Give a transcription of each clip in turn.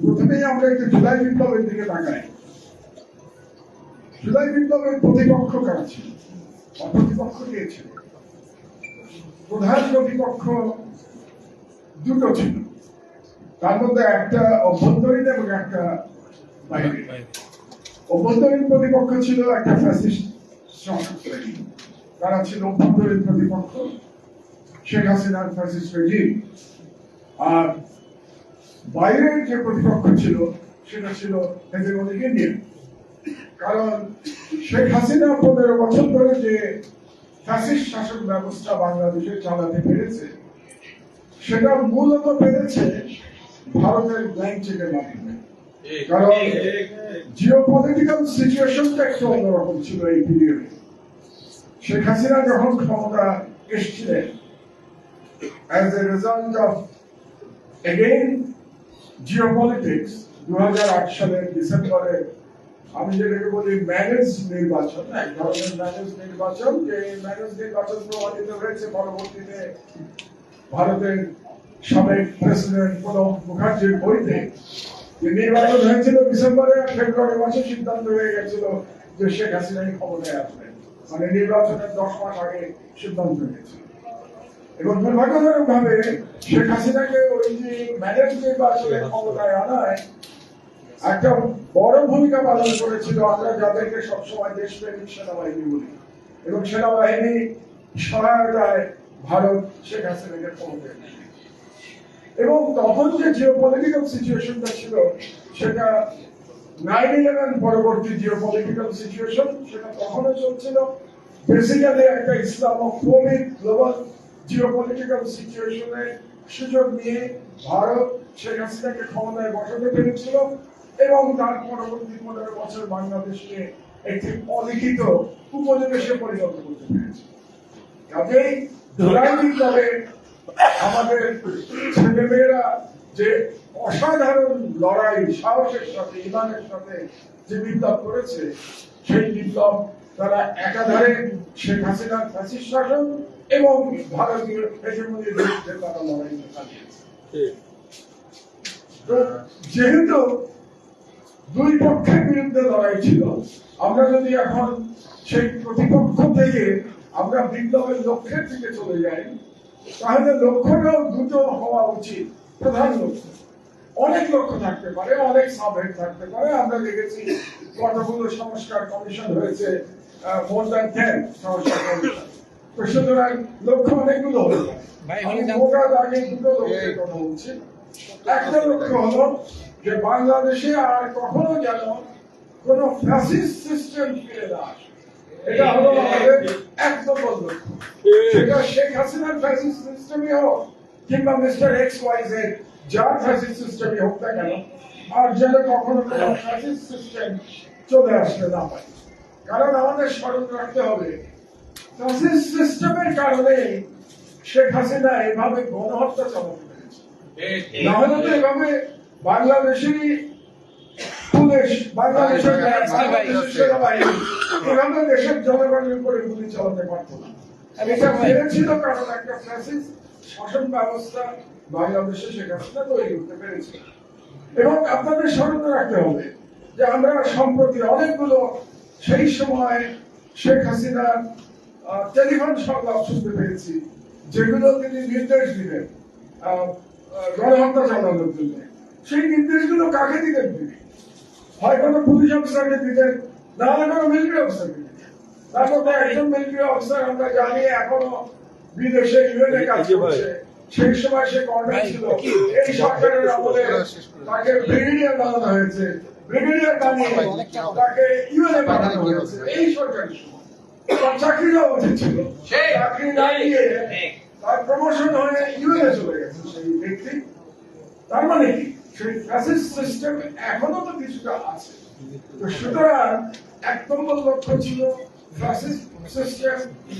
প্রথমেই আমরা একটু জুলাই বিপ্লবের দিকে তাকাই। জুলাই বিপ্লবের প্রতিপক্ষ কারা ছিল, প্রতিপক্ষ কে ছিল? প্রধান প্রতিপক্ষ দুটো ছিল, তার মধ্যে একটা অভ্যন্তরীণ এবং একটা বাইরে। অভ্যন্তরীণ প্রতিপক্ষ ছিল একটা ফ্যাসিস্ট শাসক শ্রেণী, তারা ছিল অভ্যন্তরীণ প্রতিপক্ষ, শেখ হাসিনার ফ্যাসিস্ট রেজিম। আর বাইরের যে প্রতিপক্ষ ছিল সেটা ছিল হেজেমনিক ইন্ডিয়া। কারণ শেখ হাসিনা 15 বছর ধরে যে ফ্যাসিস্ট শাসন ব্যবস্থা বাংলাদেশে চালাতে পেরেছে, সেটা মূলত পেরেছে ভারতের ব্ল্যাঙ্ক চেকের মাধ্যমে। কারণ জিওপলিটিক্যাল সিচুয়েশনটা একটু অন্যরকম ছিল এই পিরিয়ডে। শেখ হাসিনা যখন ক্ষমতা এসেছিলেন, as a result of again geopolitics, 2008 সালের ডিসেম্বরে আমি যেটাকে বলি ম্যানেজ নির্বাচন, এক ধরনের ম্যানেজ নির্বাচন, যে ম্যানেজ নির্বাচন প্রমাণিত হয়েছে পরবর্তীতে ভারতের সাবেক প্রেসিডেন্ট প্রণব মুখার্জির বইতে। যে নির্বাচন হয়েছিল ডিসেম্বরে, ফেব্রুয়ারি মাসে সিদ্ধান্ত হয়ে গেছিল যে শেখ হাসিনাই ক্ষমতায় আসবেন, মানে নির্বাচনের 10 মাস আগে সিদ্ধান্ত হয়েছিল। এবং দুর্ভাগ্যজনক ভাবে শেখ হাসিনাকে ওই যে ম্যানেজ নির্বাচনে ক্ষমতায় আনায় একটা বড় ভূমিকা পালন করেছিল আমরা যাদেরকে সবসময় দেশপ্রেমিক সেনাবাহিনী বলি, এবং সেনাবাহিনী সহায়তায় ভারত শেখ হাসিনাকে ক্ষমতায় আনে। এবং তখন যে জিওপলিটিক্যাল সিচুয়েশনটা ছিল, সেটা 9/11 পরবর্তী জিওপলিটিক্যাল সিচুয়েশন, সেটা তখনও চলছিল। বেসিক্যালি একটা ইসলামোফোবিক গ্লোবাল জিওপলিটিক্যাল সিচুয়েশনের সুযোগ নিয়ে ভারত শেখ হাসিনাকে ক্ষমতায় বসাতে পেরেছিল, এবং তার পরবর্তী 15 বছর বাংলাদেশকে একটি অলিখিত উপনিবেশে পরিণত করতে পেরেছে। কাজেই জুলাই বিপ্লবে আমাদের ছেলেমেয়েরা যে অসাধারণ লড়াই, সাহসের সাথে, ইমানের সাথে যে বিপ্লব করেছে, সেই বিপ্লব তারা একাধারে শেখ হাসিনার ফ্যাসিস্ট শাসন এবং ভারতীয় হেজেমনির বিরুদ্ধে তারা লড়াই চালিয়েছে। যেহেতু দুই পক্ষের বিরুদ্ধে লড়াই ছিল, আমরা যদি এখন সেই প্রতিপক্ষ থেকে আমরা বিপ্লবের লক্ষ্যের দিকে চলে যাই, তাহলে লক্ষ্যটাও দুটো হওয়া উচিত। প্রধান লক্ষ্য, অনেক লক্ষ্য থাকতে পারে, অনেক সাবহেড থাকতে পারে। আমরা দেখেছি কতগুলো সংস্কার কমিশন হয়েছে, more than 10 সংস্কার কমিশন। তো সুতরাং লক্ষ্য অনেকগুলো হতে পারে। মোটা দাগে দুটো লক্ষ্যের কথা বলছি। একটা লক্ষ্য হলো যে বাংলাদেশে আর কখনো যেন কোন ফ্যাসিস্ট সিস্টেম ফিরে না আসে। এটা হলো আমাদের এক নম্বর লক্ষ্য। সেটা শেখ হাসিনার ফ্যাসিস্ট সিস্টেমই হোক, কিংবা মিস্টার XYZ যার ফ্যাসিস্ট সিস্টেমই হোক না কেন, আর যেন কখনো কোন ফ্যাসিস্ট সিস্টেম চলে আসতে না পারে। কারণ আমাদের স্মরণ রাখতে হবে, ফ্যাসিস্ট সিস্টেমের কারণে শেখ হাসিনা এভাবে গণহত্যা চালাতে পেরেছে। না হলে তো এভাবে বাংলাদেশেরই পুলিশ, বাংলাদেশের সেনাবাহিনী এভাবে দেশের জনগণের উপরে গুলি চালাতে পারত না। এটা পেরেছিল কারণ একটা ফ্যাসিস্ট শাসন ব্যবস্থা বাংলাদেশে শেখ হাসিনা তৈরি করতে পেরেছে। এবং আপনাদের স্মরণ রাখতে হবে যে আমরা সম্প্রতি অনেকগুলো সেই সময় শেখ হাসিনার টেলিফোন সংলাপ শুনতে পেরেছি, যেগুলো তিনি নির্দেশ দিলেন গণহত্যা চালানোর জন্য। সেই নির্দেশগুলো কাকে দিতেন তিনি? হয় কোনো পুলিশ অফিসারকে দিতেন, না হলে কোনো মিলিটারি অফিসারকে দিতেন। তার মধ্যে একজন মিলিটারি অফিসার আমরা জানি এখনো বিদেশে ইউএনএ কাজ করছে। সেই সময় সে কর্নেল ছিল। এই সরকারের আমলে তাকে ব্রিগেডিয়ার বানানো হয়েছে, ব্রিগেডিয়ার বানিয়ে তাকে ইউএনএ পাঠানো হয়েছে। এই সরকারের সময় তার চাকরিটাও উঠেছিল, চাকরি না দিয়ে তার প্রমোশন হয়ে ইউএনএ চলে গেছে সেই ব্যক্তি। তার মানে কি, সেই ফ্যাসিস্ট সিস্টেম এখনো তো কিছুটা আছে। তো সুতরাং এক নম্বর লক্ষ্য ছিল ফ্যাসিস্ট সিস্টেম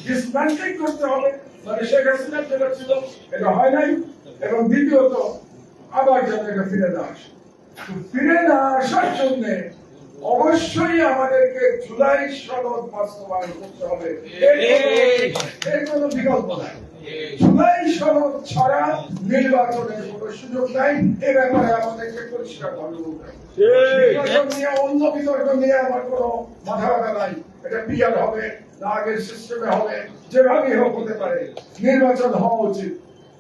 ডিসম্যান্টলিং করতে হবে, মানে শেখ হাসিনা যেটা ছিল এটা হয় নাই। এবং দ্বিতীয়ত আবার যেন এটা ফিরে না আসে। ফিরে না আসার জন্য অবশ্যই আমাদেরকে জুলাই সনদ বাস্তবায়ন করতে হবে, এর কোনো বিকল্প নাই। জুলাই সনদ ছাড়া নির্বাচনের কোনো সুযোগ নাই। এ ব্যাপারে আমাদেরকে পরিষ্কার ভাবে বলতে হবে। নির্বাচন নিয়ে অন্য বিতর্ক নিয়ে আমার কোনো মাথা ব্যথা নাই। এটা পিয়ার হবে না আগের সিস্টেমে হবে, যেভাবেই হোক হতে পারে। নির্বাচন হওয়া উচিত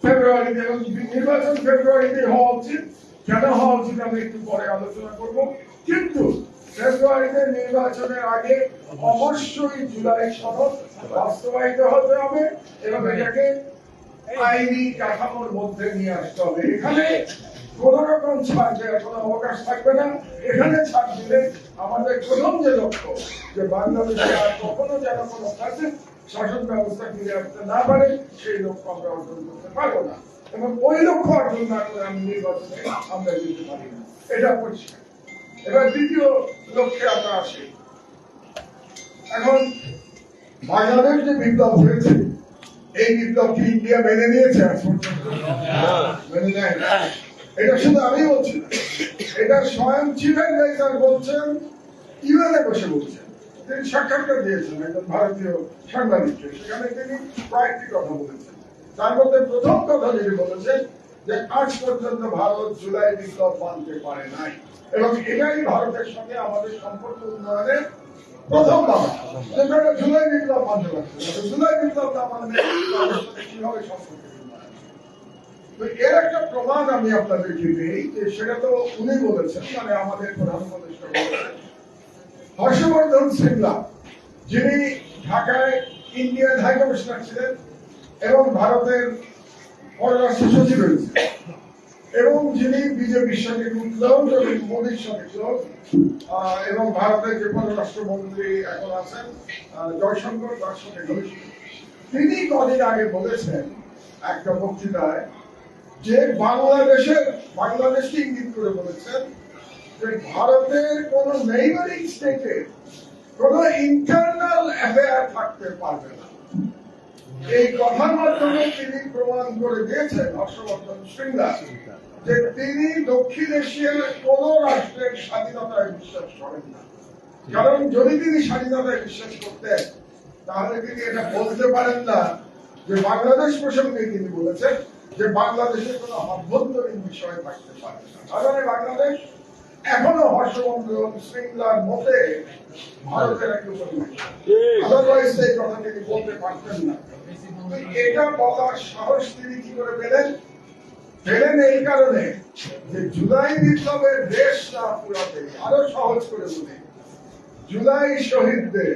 ফেব্রুয়ারিতে, এবং নির্বাচন ফেব্রুয়ারিতে হওয়া উচিত। কেন হওয়া উচিত আমি একটু পরে আলোচনা করব। কিন্তু ফেব্রুয়ারিতে নির্বাচনের আগে অবশ্যই জুলাই সনদ বাস্তবায়িত হতে হবে এবং এটাকে আইনি কাঠামোর মধ্যে নিয়ে আসতে হবে। এখানে কোন রকম ছাড় দেওয়ার কোনো অবকাশ থাকবে না। এখানে ছাড় দিলে আমাদের প্রথম যে লক্ষ্য, যে বাংলাদেশে আর কখনো যেন কোনো শাসন ব্যবস্থা ফিরে আসতে না পারে, সেই লক্ষ্য আমরা অর্জন করতে পারবো না। এবং ওই লক্ষ্য অর্জন না করে আমি নির্বাচনে আমরা যেতে পারি না, এটা পরিষ্কার। এবার দ্বিতীয় লক্ষ্যে আমরা আসি। এখন বাংলাদেশ যে বিপ্লব হয়েছে, এই বিপ্লব কি ইন্ডিয়া মেনে নিয়েছে? মেনে নেয় না। এটা শুধু আমি বলছি না, এটা স্বয়ং চিফ অ্যাডভাইজার বলছেন, ইউএনএ বসে বলছেন। তিনি সাক্ষাৎকার দিয়েছেন একজন ভারতীয় সাংবাদিককে, সেখানে তিনি কয়েকটি কথা বলেছেন। তার মধ্যে প্রথম কথা যেটি বলেছেন যে আজ পর্যন্ত ভারত জুলাই বিপ্লব মানতে পারে নাই, এবং এটাই ভারতের সঙ্গে আমাদের সম্পর্ক উন্নয়নের প্রথম বাধা। জুলাই বিপ্লব মানতে পারছে, জুলাই বিপ্লব না মানলে কিভাবে সম্পর্ক উন্নয়ন? তো এর একটা প্রমাণ আমি আপনাদেরকে দিই, যে সেটা তো উনি বলেছেন, মানে আমাদের প্রধান উপদেষ্টা বলেছেন। হর্ষবর্ধন শ্রীংলা, যিনি ঢাকায় ইন্ডিয়ান হাই কমিশনার ছিলেন এবং ভারতের পররাষ্ট্র সচিব হয়েছেন, এবং যিনি বিজেপির সাথে ক্লোজ এবং মোদীর সাথে ক্লোজ, এবং ভারতের যে পররাষ্ট্রমন্ত্রী এখন আছেন জয়শঙ্কর, তার সাথে ঘনিষ্ঠ। তিনি কদিন আগে বলেছেন একটা বক্তৃতায় যে বাংলাদেশকে ইঙ্গিত করে বলেছেন যে ভারতের কোন নেইবারিং স্টেটে কোন ইন্টারনাল অ্যাফেয়ার থাকতে পারবে না। এই কথার মাধ্যমে তিনি প্রমাণ করে দিয়েছেন, হর্ষবর্ধন শ্রীংলা, যে তিনি দক্ষিণ এশিয়ার কোন রাষ্ট্রের স্বাধীনতায় বিশ্বাস করেন না। কারণ যদি তিনি স্বাধীনতায় বিশ্বাস করতেন, তাহলে তিনি এটা বলতে পারেন না যে বাংলাদেশ প্রসঙ্গে তিনি বলেছেন যে বাংলাদেশের কোন অভ্যন্তরীণ বিষয় থাকতে পারে না। তাহলে বাংলাদেশ এখনো হর্ষবর্ধন শ্রীংলার মতে ভারতের একটা আদারওয়াইজ এই কথা তিনি বলতে পারতেন না। এটা বলার সাহস তিনি কি করে পেলেন? এই কারণে যে জুলাই বিপ্লবের দেশ না পুরাতে, আরো সহজ করে বলি, জুলাই শহীদদের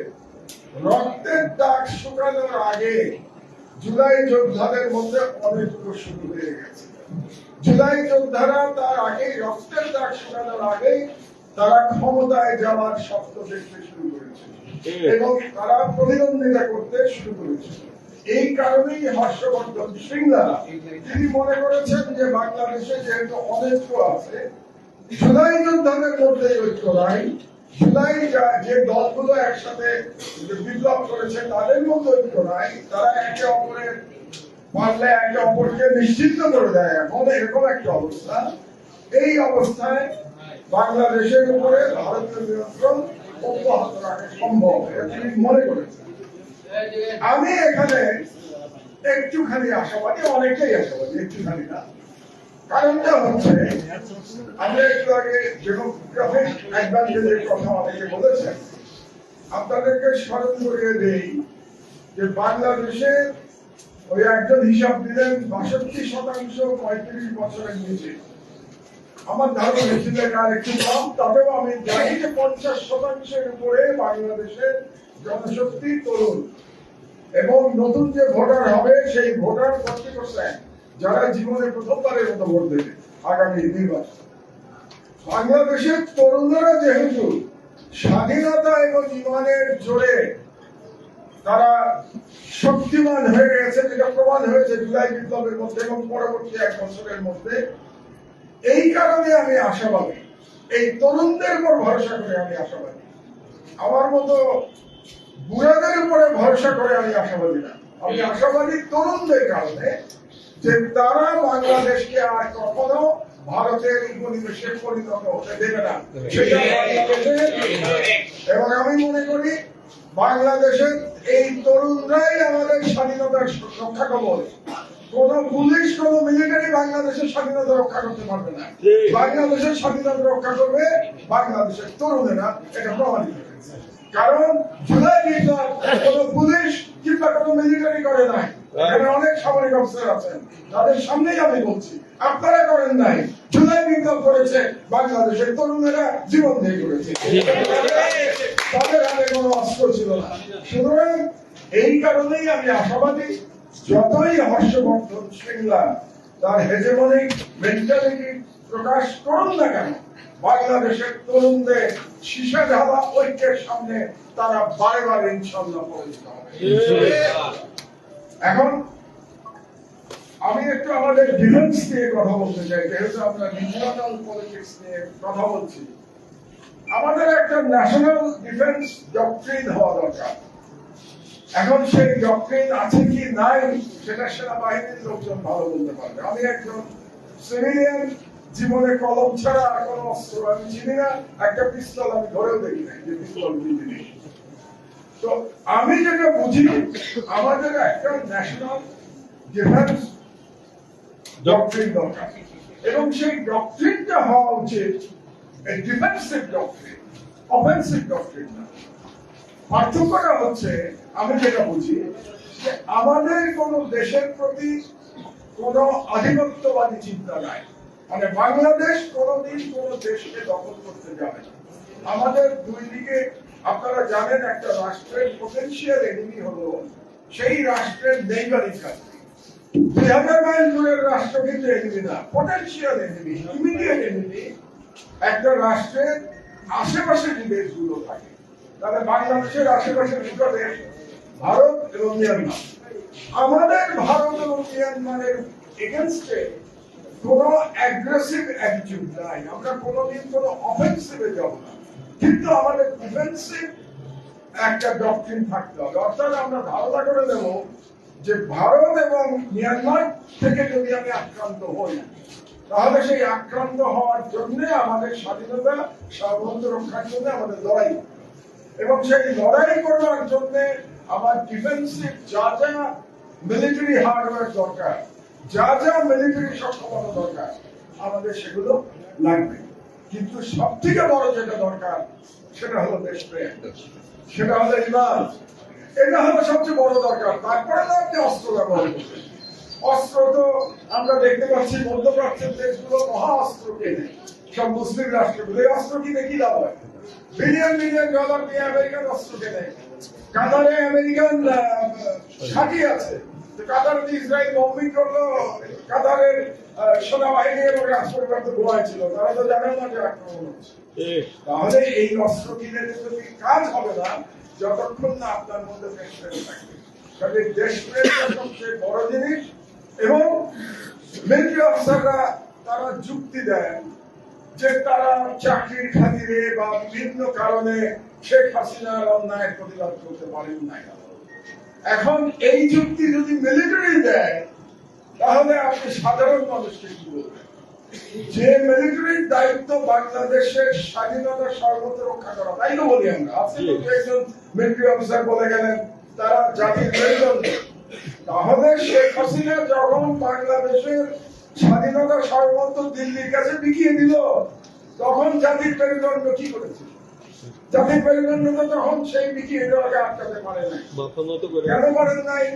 রক্তের দাগ শুকানোর আগে জুলাই যোদ্ধাদের মধ্যে অনেকগুলো শুরু হয়ে গেছে। জুলাই যোদ্ধারা তার আগে রক্তের দাগ শুকানোর আগে তারা ক্ষমতায় যাওয়ার স্বপ্ন দেখতে শুরু করেছে এবং তারা প্রতিদ্বন্দ্বিতা করতে শুরু করেছে। এই কারণেই হর্ষবর্ধন শ্রীংলা তিনি মনে করেছেন যে বাংলাদেশে যেহেতু অনৈক্য আছে, জুলাই যোদ্ধাদের মধ্যে ঐক্য নাই, জুলাই যে দলগুলো একসাথে বিপ্লব করেছে তাদের মধ্যে ঐক্য নাই, তারা একে অপরের পারলে একে অপরকে নিশ্চিত করে দেয়। এখন এরকম একটা অবস্থা, এই অবস্থায় বাংলাদেশের উপরে ভারতীয় নিয়ন্ত্রণ অব্যাহত রাখা সম্ভব, তিনি মনে করেছেন। আমি এখানে একটুখানি আশাবাদী, অনেকেই আশাবাদী, একটুখানি না। কারণটা হচ্ছে আমরা একটু আগে ডেমোক্রেটিক অ্যাডভান্টেজের কথা অনেকে বলেছেন। আপনাদেরকে স্মরণ করিয়ে দেই যে বাংলাদেশে ওই একজন হিসাব দিলেন ৬২% ৩৫ বছরের নিচে। আমার ধারণা মিছিলের আর একটু কম, তবেও আমি জানি যে ৫০% উপরে বাংলাদেশের জনশক্তি তরুণ, এবং নতুন যে ভোটার হবে সেই ভোটার 40% যারা জীবনে প্রথমবারের মতো ভোট দেবে আগামী নির্বাচন। বাংলাদেশের তরুণরা যেহেতু স্বাধীনতা এবং ইমানের জোরে তারা শক্তিমান হয়ে গেছে, যেটা প্রমাণ হয়েছে জুলাই বিপ্লবের মধ্যে এবং পরবর্তী ১ বছরের মধ্যে, এই কারণে আমি আশাবাদী। এই তরুণদের উপর ভরসা করে আমি আশাবাদী। আমার মতো বুড়াদের উপরে ভরসা করে আমি আশাবাদী না। আমি আশাবাদী তরুণদের কারণে, যে তারা বাংলাদেশকে আর কখনো ভারতের উপনিবেশে পরিণত হতে দেবে না। এবং আমি মনে করি বাংলাদেশের এই তরুণরাই আমাদের স্বাধীনতার রক্ষা কবচ। কোন পুলিশ, কোন মিলিটারি বাংলাদেশের স্বাধীনতা রক্ষা করতে পারবে না। বাংলাদেশের স্বাধীনতা রক্ষা করবে বাংলাদেশের তরুণেরা, এটা প্রমাণিত হয়েছে। কারণ জুলাই বিপ্লব কোন পুলিশ কিংবা কোন মিলিটারি করে নাই। এখানে অনেক সামরিক অফিসার আছেন, তাদের সামনেই আমি বলছি, আপনারা করেন নাই। জুলাই বিপ্লব করেছে বাংলাদেশের তরুণেরা, জীবন দিয়ে করেছে। তাদের হাতে কোনো অস্ত্র ছিল না। সুতরাং এই কারণেই আমি আশাবাদী, যতই হর্ষবর্ধন শ্রীংলা তার হেজেমনিক মেন্টালিটি প্রকাশ করুন না কেন, বাংলাদেশের তরুণদের সীসা ঢালা ঐক্যের সামনে তারা বারে বারে ইনশাল্লাহ পরিচিত হবে। এখন আমি একটু আমাদের ডিফেন্স নিয়ে কথা বলতে চাই, যেহেতু আমরা ন্যাশনাল পলিটিক্স নিয়ে কথা বলছি। আমাদের একটা ন্যাশনাল ডিফেন্স ডক্ট্রিন হওয়া দরকার। এখন সেই ডক্ট্রিন আছে কি নাই সেটা সেনাবাহিনীর লোকজন ভালো বলতে পারবে। আমি একজন সিভিলিয়ান, জীবনে কলম ছাড়া আর কোনো অস্ত্র আমি চিনি না, একটা পিস্তল আমি ধরেও দেখি নাই যে পিস্তল কি জিনিস। তো আমি যেটা বুঝি, আমাদের একটা ন্যাশনাল ডিফেন্স ডক্ট্রিন দরকার, এবং সেই ডক্ট্রিনটা হওয়া উচিত ডিফেন্সিভ ডক্ট্রিন, অফেন্সিভ ডক্ট্রিন না। পার্থক্যটা হচ্ছে, আমি যেটা বুঝি, যে আমাদের কোন দেশের প্রতি কোন আধিপত্যবাদী চিন্তা নাই। মানে বাংলাদেশ কোনদিন কোন দেশকে দখল করতে যাবে না। আমাদের দুই দিকে, আপনারা জানেন, একটা রাষ্ট্রের পটেনশিয়াল এনিমি হলো সেই রাষ্ট্রের নেইবারিং কান্ট্রি। 2000 মাইল দূরের রাষ্ট্র কিন্তু এনিমি না, পটেনশিয়াল এনিমি, ইমিডিয়েট এনিমি একটা রাষ্ট্রের আশেপাশে যে দেশগুলো থাকে। তাহলে বাংলাদেশের আশেপাশে দুটো দেশ, ভারত এবং মিয়ানমার। আমাদের ভারত এবং মিয়ানমারের এগেনস্টে কোন অ্যাগ্রেসিভ অ্যাটিটিউড নাই, আমরা কোনোদিন কোনো অফেন্সিভে যাব না, কিন্তু আমাদের ডিফেন্সিভ একটা ডক্ট্রিন থাকতে হবে। অর্থাৎ আমরা ধারণা করে দেব যে ভারত এবং মিয়ানমার থেকে যদি আমি আক্রান্ত হই, তাহলে সেই আক্রান্ত হওয়ার জন্য আমাদের স্বাধীনতা সার্বভৌমত্ব রক্ষার জন্য আমাদের লড়াই, এবং সেই লড়াই করার জন্য আমার ডিফেন্সিভ যা যা মিলিটারি হার্ডওয়্যার দরকার, যা যা মিলিটারি সক্ষমতা দরকার, আমাদের সেগুলো লাগবে। কিন্তু সব থেকে বড় যেটা দরকার সেটা হলো দেশপ্রেম, সেটা হলো ইমান। এটা হলো সবচেয়ে বড় দরকার। তারপরে তো আপনি অস্ত্র ব্যবহার করবেন। অস্ত্র তো আমরা দেখতে পাচ্ছি মধ্যপ্রাচ্যের দেশগুলো মহা অস্ত্র কেনে, সব মুসলিম রাষ্ট্রগুলো। এই অস্ত্র কিনে কি লাভ হয়? বিলিয়ন বিলিয়ন ডলার দিয়ে আমেরিকান অস্ত্র কেনে। কাতারে আমেরিকান ঘাঁটি আছে, কাতারে ইসরায়েল বম্বিং করলো, কাতারের সেনাবাহিনী এবং রাষ্ট্রপতি তো গোয়ায় ছিল, তারা তো জানেন না যে আক্রমণ হচ্ছে। তাহলে এই অস্ত্র কিনে যদি কাজ হবে না যতক্ষণ না আপনার মধ্যে দেশপ্রেম থাকবে। কাজে দেশপ্রেমটা সবচেয়ে বড় জিনিস। এবং মিলিটারি অফিসাররা তারা যুক্তি দেন যে তারা চাকরির খাতিরে বা বিভিন্ন কারণে শেখ হাসিনার অন্যায়ের প্রতিবাদ করতে পারেন নাই। এখন এই যুক্তি যদি মিলিটারি দেয়, তাহলে আপনি সাধারণ মানুষকে কি বলবেন? যে মিলিটারির দায়িত্ব বাংলাদেশের স্বাধীনতা সর্বত্র রক্ষা করা, তাই তো বলি আমরা। আজকে তো একজন মিলিটারি অফিসার বলে গেলেন তারা জাতির মেরুদণ্ড। তাহলে শেখ হাসিনা যখন বাংলাদেশের স্বাধীনতা সর্বত্র দিল্লির কাছে বিকিয়ে দিল, তখন জাতির মেরুদণ্ড কি করেছে? জাতির মেরুদণ্ড তো তখন সেই বিকিয়ে দেওয়াকে আটকাতে পারে নাই। কেন পারেন নাই?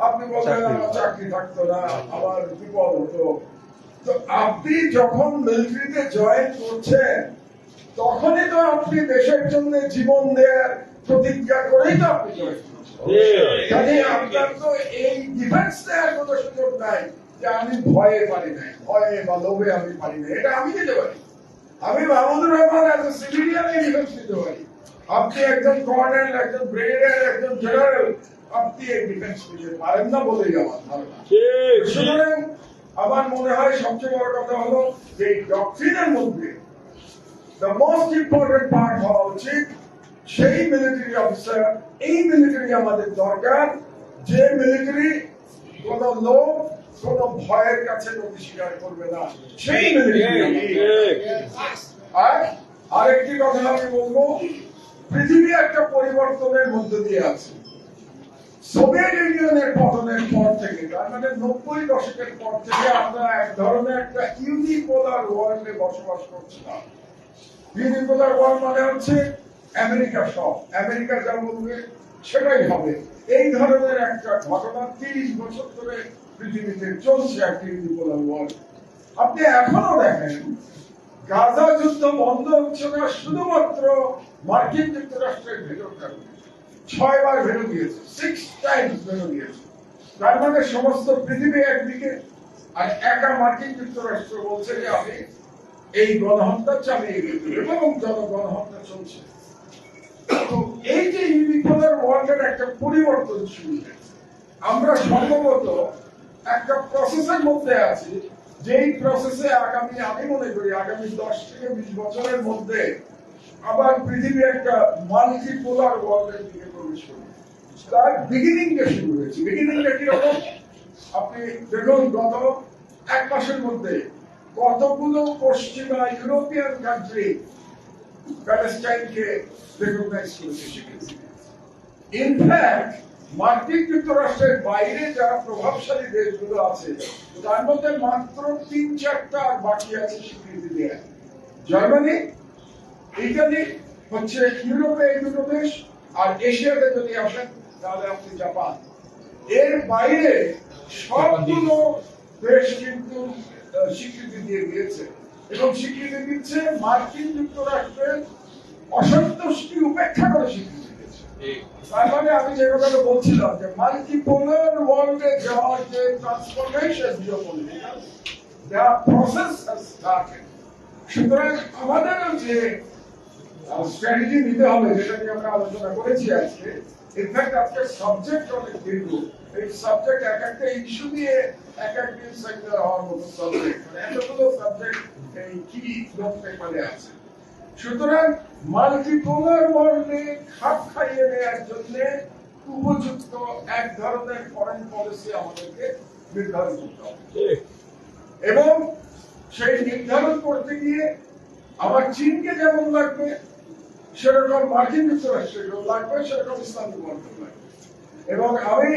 আপনি বলবেন আমার চাকরি থাকতো না, আমার বিপদ হতো। তো আপনি যখন মিলিটারিতে জয়েন করছেন, তখনই তো আপনি দেশের জন্য জীবন দেওয়ার প্রতিজ্ঞা করেই তো আপনি জয়েন করছেন। আপনার তো এই ডিফেন্স দেওয়ার কোনো সুযোগ নাই যে আমি ভয়ে পারি নাই, ভয়ে বা লোভে আমি পারি না। এটা আমি দিতে পারি। আমি Mahmudur Rahman as a civilian defence দিতে পারি। আপনি একজন কর্নেল, একজন ব্রিগেডিয়ার, একজন জেনারেল, আপনি এই ডিফেন্স দিতে পারেন না বলেই আমার ধারণা। সুতরাং আমার মনে হয় সবচেয়ে বড় কথা হলো যে ডক্ট্রিনের মধ্যে দ্য মোস্ট ইম্পর্টেন্ট পার্ট হওয়া উচিত সেই মিলিটারি অফিসার, এই মিলিটারি আমাদের দরকার যে মিলিটারি কোন লোক কোন ভয়ের কাছে নথি স্বীকার করবে না, সেই মিলিটারি। আর আরেকটি কথা আমি বলবো পৃথিবী একটা পরিবর্তনের মধ্যে দিয়ে আছে। সোভিয়েত ইউনিয়নের পতনের পর থেকে, তার মানে 90 দশকের পর থেকে আমরা এক ধরনের একটা ইউনিপোলার ওয়ার্ল্ডে বসবাস করছিলাম। ইউনিপোলার ওয়ার্ল্ড মানে হচ্ছে আমেরিকা সব, আমেরিকা যা বলবে সেটাই হবে, এই ধরনের একটা ঘটনা 30 বছর ধরে পৃথিবীতে চলছে একটা ইউনিপোলার ওয়ার্ল্ড। আপনি এখনো দেখেন গাজা যুদ্ধ বন্ধ হচ্ছে না শুধুমাত্র মার্কিন যুক্তরাষ্ট্রের ভেতর কারণে। 6 বার ভেটো দিয়েছে, 6 টাইমস ভেটো দিয়েছে। তার মানে সমস্ত পৃথিবী একদিকে, আর একা মার্কিন যুক্তরাষ্ট্র বলছে যে আমি এই গণহত্যা চালিয়ে গেছি এবং গণহত্যা চলছে। তো এই যে ইউনিপোলার ওয়ার্ল্ডের একটা পরিবর্তন শুরু হয়েছে, আমরা সম্ভবত একটা প্রসেসের মধ্যে আছি, যেই প্রসেসে আমি মনে করি আগামী 10 থেকে 20 বছরের মধ্যে আবার পৃথিবী একটা মাল্টিপোলার ওয়ার্ল্ডের দিকে প্রবেশ করবে। তার বিগিনিংটা শুরু হয়েছে। বিগিনিংটা কিরকম আপনি দেখুন, গত 1 মাসের মধ্যে কতগুলো পশ্চিমা ইউরোপিয়ান কান্ট্রি প্যালেস্টাইনকে রেকগনাইজ করেছে, স্বীকৃতি। ইনফ্যাক্ট মার্কিন যুক্তরাষ্ট্রের বাইরে যারা প্রভাবশালী দেশগুলো আছে তার মধ্যে মাত্র 3-4টা আর বাকি আছে স্বীকৃতি দেয়া। জার্মানি, ইতালি হচ্ছে ইউরোপে এই দুটো দেশ, আর এশিয়াতে যদি আসেন তাহলে আপনি জাপান। এর বাইরে সবগুলো দেশ কিন্তু স্বীকৃতি দিয়ে দিয়েছে, এবং স্বীকৃতি দিচ্ছে মার্কিন যুক্তরাষ্ট্রের অসন্তুষ্টি উপেক্ষা করে স্বীকৃতি দিয়েছে। তার মানে আমি যে কথাটা বলছিলাম যে মাল্টিপোলার ওয়ার্ল্ডে যাওয়ার যে transformation geopolitical, the process has started. সুতরাং আমাদেরও যে স্ট্র্যাটেজি নিতে হবে, যেটা নিয়ে আমরা আলোচনা করেছি আজকে, ইনফ্যাক্ট আজকে সাবজেক্ট অনেক দীর্ঘ। এই সাবজেক্ট এক একটা ইস্যু দিয়ে এক এক দিন সেমিনার হওয়ার মতো সাবজেক্ট, মানে এতগুলো সাবজেক্ট এই কি নোট পেপারে আছে। সুতরাং মাল্টিপোলার ওয়ার্ল্ডে খাপ খাইয়ে নেওয়ার জন্য উপযুক্ত এক ধরনের ফরেন পলিসি আমাদেরকে নির্ধারণ করতে হবে, এবং সেই নির্ধারণ করতে গিয়ে আবার চীনকে যেমন লাগবে সেরকম মার্কিন যুক্তরাষ্ট্রেরও লাগবে, সেরকম ইসলামিক ওয়ার্ল্ড লাগবে। এবং আমি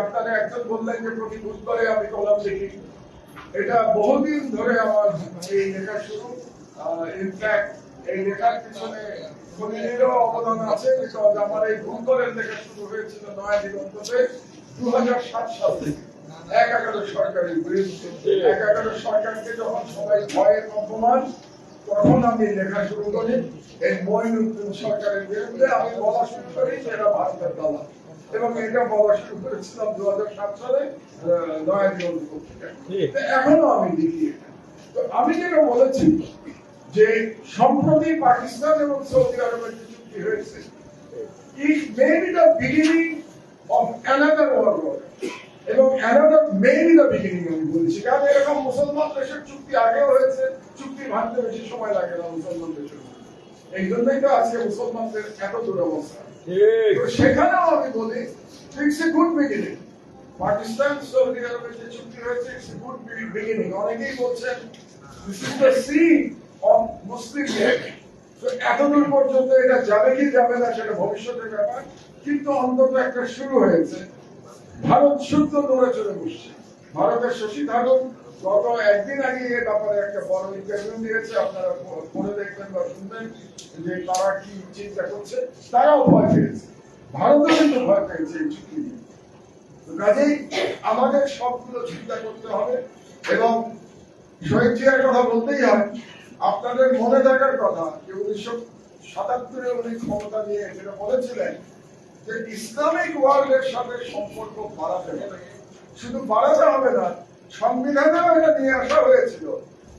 আপনারা একজন বললেন যে প্রতি বুধবারে আমি কলাম লিখি, এটা বহুদিন ধরে আমার এই লেখা শুরু। ইনফ্যাক্ট এই লেখার পিছনে খনিজেরও অবদান আছে, বিকজ আমার এই ভূগোলের লেখা শুরু হয়েছিল নয়া দিগন্ততে 2007 সাল থেকে। 11 সরকারের বিরুদ্ধে, 11 সরকারকে যখন সবাই ভয়ের অপমান, তখন আমি লেখা শুরু করি এই মঈনুদ্দিন সরকারের বিরুদ্ধে। আমি বলা শুরু করি যে এরা ভারতের দালাল, এবং এটা বলা শুরু করেছিলাম 2007 সালে নয়া দিগন্ত পত্রিকায়। এখনো আমি লিখি এটা। তো আমি যেটা বলেছি যে সম্প্রতি পাকিস্তান এবং সৌদি আরবের যে চুক্তি হয়েছে, it may be the beginning of another world war, এবং another may be the beginning আমি বলছি, কারণ এরকম মুসলমান দেশের চুক্তি আগেও হয়েছে, চুক্তি ভাঙতে বেশি সময় লাগে না মুসলমান দেশের। এই জন্যই তো আজকে মুসলমানদের এত দুরবস্থা। তো সেখানেও আমি বলি it's a good beginning. Pakistan Saudi আরবের যে চুক্তি হয়েছে ইটস এ গুড বিগিনিং। অনেকেই বলছেন this is the seed of Muslim league. তো এতদূর পর্যন্ত এটা যাবে কি যাবে না সেটা ভবিষ্যতের ব্যাপার, কিন্তু অন্তত একটা শুরু হয়েছে। ভারত শুদ্ধ দৌড়ে চলে বসছে। ভারতের শশী থারুর গত একদিন আগে এ ব্যাপারে একটা বড় ইন্টারভিউ দিয়েছে, আপনারা পড়ে দেখবেন বা শুনবেন যে তারা কি চিন্তা করছে। তারাও ভয় পেয়েছে, ভারতও কিন্তু ভয় পেয়েছে এই চুক্তি নিয়ে। কাজেই আমাদের সবগুলো চিন্তা করতে হবে, এবং শহীদ জিয়ার কথা বলতেই হয়। আপনাদের মনে থাকার কথা যে 1977-এ উনি ক্ষমতা নিয়ে যেটা বলেছিলেন যে ইসলামিক ওয়ার্ল্ডের সাথে সম্পর্ক বাড়াতে হবে। শুধু বাড়াতে হবে না, সংবিধানেও এটা নিয়ে আসা হয়েছিল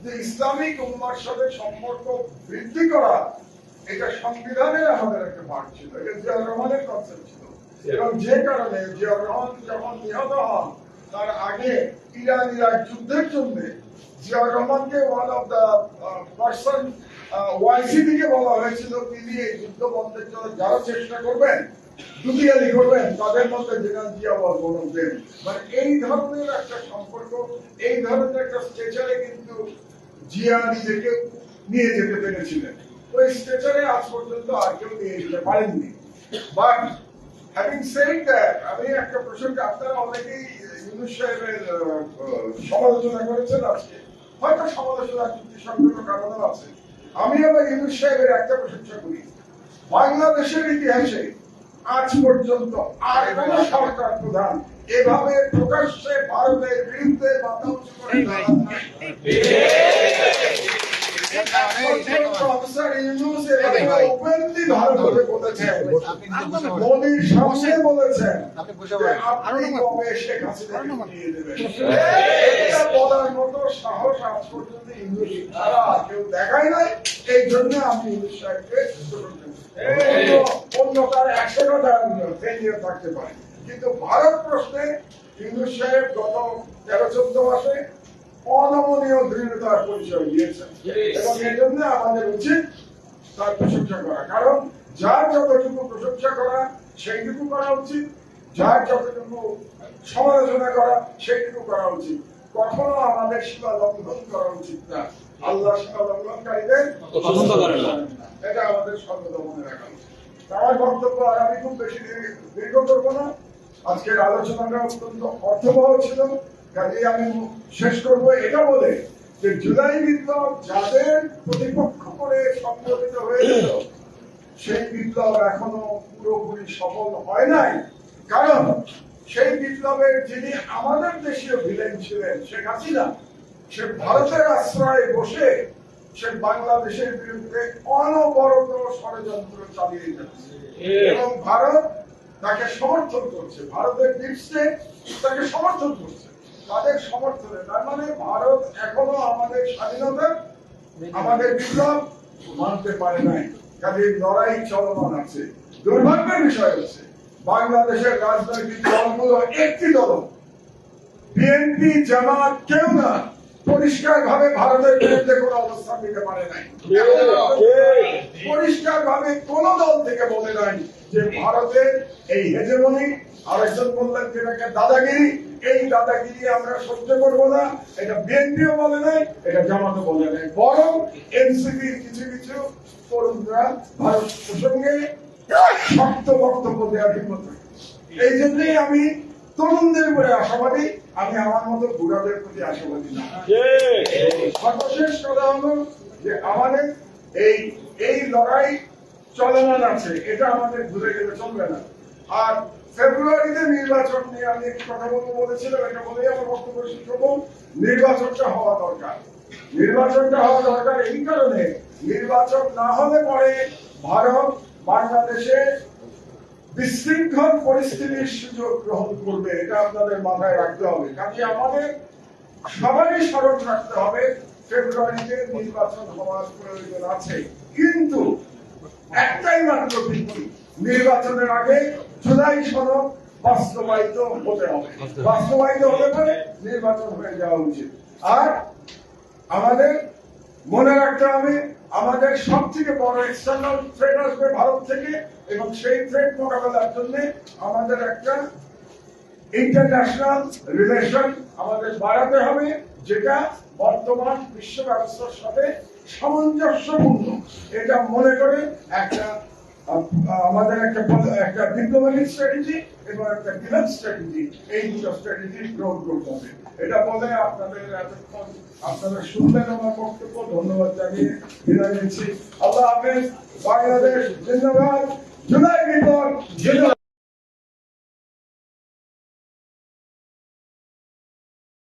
যে ইসলামিক উম্মার সাথে সম্পর্ক বৃদ্ধি করা, এটা সংবিধানের আমাদের একটা ভাগ ছিল, এটা জিয়াউর রহমানের কনসেপ্ট ছিল। এবং যে কারণে জিয়াউর রহমান যখন নিহত হন তার আগে ইরান ইরাক যুদ্ধের জন্য জিয়াউর রহমানকে ওয়ান অফ দ্য পার্সন ওয়াইসি থেকে বলা হয়েছিল তিনি এই যুদ্ধ বন্ধের জন্য যারা চেষ্টা করবেন, দুটিয়ালি করবেন, তাদের মধ্যে general Zia was one of them. মানে এই ধরনের একটা সম্পর্ক, এই ধরনের একটা স্ট্রেচারে কিন্তু জিয়া নিজেকে নিয়ে যেতে পেরেছিলেন। ওই স্টেচারে আজ পর্যন্ত আর কেউ নিয়ে যেতে পারেননি। বাট হ্যাভিং সেড দ্যাট, আমি একটা প্রসঙ্গে আপনারা অনেকেই ইউনূস সাহেবের সমালোচনা করেছেন আজকে, হয়তো সমালোচনা যুক্তিসঙ্গত কারণও আছে। আমি আবার ইউনূস সাহেবের একটা প্রশংসা করি, বাংলাদেশের ইতিহাসে আজ পর্যন্ত আর কোন সরকার প্রধান এভাবে প্রকাশ্যে ভারতের বিরুদ্ধে মাথা উঁচু করে দাঁড়ান নাই। প্রফেসর ইউনূস এভাবে ওপেনলি ভারতকে বলেছেন, মোদির সামনে বলেছেন যে আপনি কবে শেখ হাসিনাকে ফিরিয়ে দেবেন। এটা বলার মতো সাহস আজ পর্যন্ত ইউনূস ছাড়া কেউ দেখায় নাই। এই জন্য আমি ইউনূস সাহেবকে অন্য তার 100টা ফেলিয়ার থাকতে পারে, কিন্তু ভারত প্রশ্নে ইউনূস সাহেব গত 13-14 মাসে অনমনীয় দৃঢ়তার পরিচয় দিয়েছেন এবং এই জন্য আমাদের উচিত তার প্রশংসা করা। কারণ যার যতটুকু প্রশংসা করা সেইটুকু করা উচিত, যার যতটুকু সমালোচনা করা সেইটুকু করা উচিত। কখনো আমাদের সীমা লঙ্ঘন করা উচিত না। আল্লাহ সীমা লঙ্ঘনকারীদের পছন্দ করেন না, এটা আমাদের সর্বদা মনে রাখা উচিত। আমার বক্তব্য আর আমি খুব বেশি দীর্ঘ করবো না। আজকের আলোচনাটা অত্যন্ত অর্থবহ ছিল, কাজেই আমি শেষ করবো এটা বলে যে জুলাই বিপ্লব যাদের প্রতিপক্ষ করে সংগঠিত হয়েছিল সেই বিপ্লব এখনো পুরোপুরি সফল হয় নাই। কারণ সেই বিপ্লবের যিনি আমাদের দেশীয় ভিলেন ছিলেন শেখ হাসিনা, সে ভারতের আশ্রয়ে বসে সে বাংলাদেশের বিরুদ্ধে অনবরত ষড়যন্ত্র চালিয়ে যাচ্ছে এবং ভারত তাকে সমর্থন করছে, ভারতের ডিপ স্টেট তাকে সমর্থন করছে, তাদের সমর্থনে। তার মানে ভারত এখনো আমাদের স্বাধীনতা, আমাদের বিপ্লব মানতে পারে নাই। কাজে লড়াই চলমান আছে। দুর্ভাগ্যের বিষয় হচ্ছে বাংলাদেশের রাজনৈতিক দলগুলো একটি দল, বিএনপি জামাত কেউ না পরিষ্কার ভাবে ভারতের বিরুদ্ধে কোন অবস্থান নিতে পারে নাই। পরিষ্কার ভাবে কোন দল থেকে বলে নাই যে ভারতের এই হেজেমনি, আরেকজন বললেন যেটাকে দাদাগিরি, এই দাদাগিরি আমরা সহ্য করবো না, এটা বিএনপিও বলে নাই, এটা জামাতও বলে নাই। বরং এনসিপির কিছু কিছু তরুণরা ভারত প্রসঙ্গে শক্ত বক্তব্য দেওয়ার হিম্মত। এই জন্যই আমি তরুণদের উপরে আশাবাদী, আমি আমার মতো বুড়াদের প্রতি আশাবাদী না। সর্বশেষ কথা হলো যে আমাদের এই লড়াই চলমান আছে, এটা আমাদের ভুলে গেলে চলবে না। আর ফেব্রুয়ারিতে নির্বাচন নিয়ে আমি একটি কথা বলেছিলাম, এটা বলেই আমার বক্তব্য শেষ করবো। নির্বাচনটা হওয়া দরকার, নির্বাচনটা হওয়া দরকার এই কারণে, নির্বাচন না হলে পরে ভারত বাংলাদেশে বিশৃঙ্খল পরিস্থিতির সুযোগ গ্রহণ করবে, এটা আপনাদের মাথায় রাখতে হবে। কাজে আমাদের সবারই স্মরণ রাখতে হবে ফেব্রুয়ারিতে নির্বাচন হওয়ার প্রয়োজন আছে, কিন্তু একটাই মাত্র ভিত্তি, নির্বাচনের আগে জুলাই সনদ বাস্তবায়িত হতে হবে। বাস্তবায়িত হলে পরে নির্বাচন হয়ে যাওয়া উচিত। আর আমাদের মনে রাখতে হবে আমাদের সব থেকে বড় এক্সটার্নাল থ্রেট আসবে ভারত থেকে, এবং সেই থ্রেট মোকাবেলার জন্য আমাদের একটা ইন্টারন্যাশনাল রিলেশন আমাদের বাড়াতে হবে, যেটা বর্তমান বিশ্ব ব্যবস্থার সাথে সামঞ্জস্যপূর্ণ। এটা মনে করে একটা আমাদের একটা ডিপ্লোম্যাটিক স্ট্র্যাটেজি এবং একটা ডিফেন্স স্ট্র্যাটেজি, এই দুটো স্ট্র্যাটেজি গ্রহণ করতে হবে। এটা বলে আপনাদের এতক্ষণ আপনারা শুনলেন আমার বক্তব্য, ধন্যবাদ জানিয়ে বিদায় নিচ্ছি। আল্লাহ হাফেজ। বাংলাদেশ জিন্দাবাদ। জুলাই বিপ্লব জিন্দাবাদ।